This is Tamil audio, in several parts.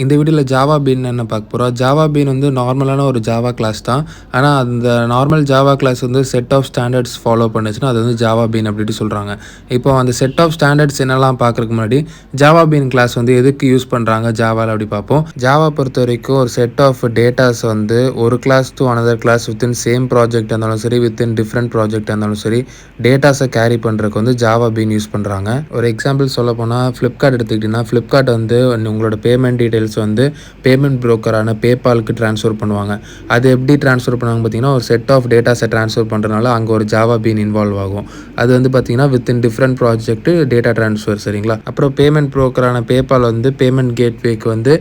இந்த வீடியோல ஜாவா பீன் என்ன பார்க்க போறோம். ஜாவா பீன் வந்து நார்மலான ஒரு ஜாவா கிளாஸ் தான். ஆனா, அந்த நார்மல் ஜாவா கிளாஸ் வந்து செட் ஆஃப் ஸ்டாண்டர்ட்ஸ் ஃபாலோ பண்ணுச்சுன்னா, அது வந்து ஜாவா பீன் அப்டின்னு சொல்றாங்க. இப்போ அந்த செட் ஆஃப் ஸ்டாண்டர்ட்ஸ் என்னலாம் பார்க்கறதுக்கு முன்னாடி, ஜாவா பீன் கிளாஸ் வந்து எதுக்கு யூஸ் பண்றாங்க ஜாவால அப்படி பார்ப்போம். ஜாவா பொறுத்தவரைக்கும் ஒரு செட் ஆஃப் டேட்டாஸ் வந்து ஒரு class to another class within same project இருந்தாலும் சரி, வித்தின் டிஃபரெண்ட் ப்ராஜெக்ட் இருந்தாலும் சரி, டேட்டாஸை கேரி பண்றதுக்கு வந்து ஜாவா பீன் யூஸ் பண்றாங்க. ஒரு எக்ஸாம்பிள் சொல்லப்போனா ஃப்ளிப்கார்ட் எடுத்துக்கிட்டீங்கன்னா, ஃப்ளிப்கார்ட் வந்து உங்களோட பேமெண்ட் டீடைல்ஸ் வந்து பேமெண்ட் புரோக்கரான பேபாலுக்கு ட்ரான்ஸ்ஃபர் பண்ணுவாங்க. அது எப்படி ட்ரான்ஸ்ஃபர் பண்ணுவாங்க பார்த்தீங்கன்னா, ஒரு செட் ஆஃப் டேட்டாஸை ட்ரான்ஸ்ஃபர் பண்ணுறதுனால அங்கே ஒரு ஜாவா பீன் இன்வால்வ் ஆகும். அது வந்து பார்த்தீங்கன்னா within different project data transfer சரிங்களா. அப்புறம் பேமெண்ட் புரோக்கரான பேபால் வந்து பேமெண்ட் கேட்வேக்கு வந்து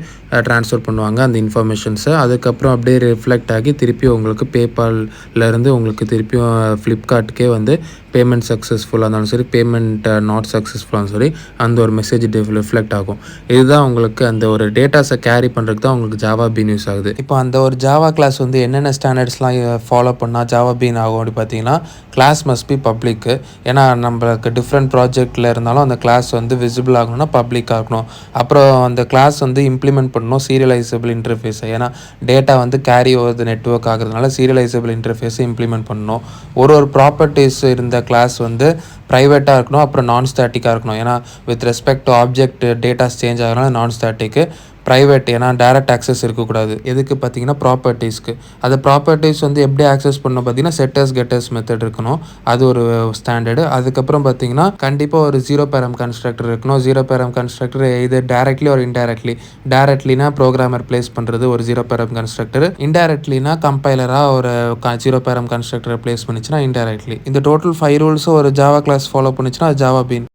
ட்ரான்ஸ்ஃபர் பண்ணுவாங்க அந்த இன்ஃபர்மேஷன்ஸை. அதுக்கப்புறம் அப்படியே ரிஃப்ளெக்ட் ஆகி திருப்பி உங்களுக்கு பேபால்லேருந்து உங்களுக்கு திருப்பியும் ஃப்ளிப்கார்ட்டுக்கே வந்து பேமெண்ட் சக்ஸஸ்ஃபுல்லாக இருந்தாலும் சரி, பேமெண்ட் நாட் சக்ஸஸ்ஃபுல்லாக இருந்தாலும் சரி, அந்த ஒரு மெசேஜ் ரிஃப்ளெக்ட் ஆகும். இதுதான் உங்களுக்கு அந்த ஒரு டேட்டாஸை கேரி பண்ணுறதுக்கு தான் உங்களுக்கு ஜாவா பீன் யூஸ் ஆகுது. இப்போ அந்த ஒரு ஜாவா கிளாஸ் வந்து என்னென்ன ஸ்டாண்டர்ட்ஸ்லாம் ஃபாலோ பண்ணால் ஜாவா பீன் ஆகும் அப்படி பார்த்தீங்கன்னா, கிளாஸ் மஸ்ட் பி பப்ளிக்கு. ஏன்னா நம்மளுக்கு டிஃப்ரெண்ட் ப்ராஜெக்டில் இருந்தாலும் அந்த கிளாஸ் வந்து விசிபிள் ஆகணும்னா பப்ளிக்காக இருக்கணும். அப்புறம் அந்த கிளாஸ் வந்து இம்ப்ளிமெண்ட் பண்ணணும் சீரியலைசபிள் இன்டர்ஃபேஸை. ஏன்னா டேட்டா வந்து கேரி ஓவர் நெட்வொர்க் ஆகிறதுனால சீரியலைசபிள் இன்டர்ஃபேஸை இம்ப்ளிமெண்ட் பண்ணணும். ஒரு ப்ராப்பர்ட்டிஸ் இருந்த கிளாஸ் வந்து ப்ரைவேட்டாக இருக்கணும், அப்புறம் நான் ஸ்டாட்டிக்காக இருக்கணும். ஏன்னா with respect to object datas change ஆகிறதுனால நான் ஸ்டாட்டிக்கு, ப்ரைவேட் ஏன்னா டைரக்ட் ஆக்சஸ் இருக்கக்கூடாது. எதுக்கு பார்த்தீங்கன்னா ப்ராப்பர்ட்டிஸ்க்கு. அந்த ப்ராப்பர்ட்டிஸ் வந்து எப்படி ஆக்சஸ் பண்ணணும் பார்த்தீங்கன்னா, செட்டர்ஸ் கெட்டர்ஸ் மெத்தட் இருக்கணும். அது ஒரு ஸ்டாண்டர்டு. அதுக்கப்புறம் பார்த்தீங்கன்னா கண்டிப்பாக ஒரு ஜீரோ பேரம் கன்ஸ்ட்ரக்டர் இருக்கணும். ஜீரோ பேரம் கன்ஸ்ட்ரக்டர் இது டைரக்ட்லி ஒரு இன்டைரக்ட்லி. டைரக்ட்லினா ப்ரோக்ராமர் பிளேஸ் பண்ணுறது ஒரு ஜீரோ பேரம் கன்ஸ்ட்ரக்டர். இன்டைரக்ட்லினா கம்பைலராக ஒரு ஜீரோ பேரம் கன்ஸ்ட்ரக்டரை பிளேஸ் பண்ணிச்சுன்னா இன்டைரக்ட்லி. இந்த டோட்டல் 5 ரூல்ஸும் ஒரு ஜாவா கிளாஸ் ஃபாலோ பண்ணிச்சுன்னா அது ஜாவா பீன்.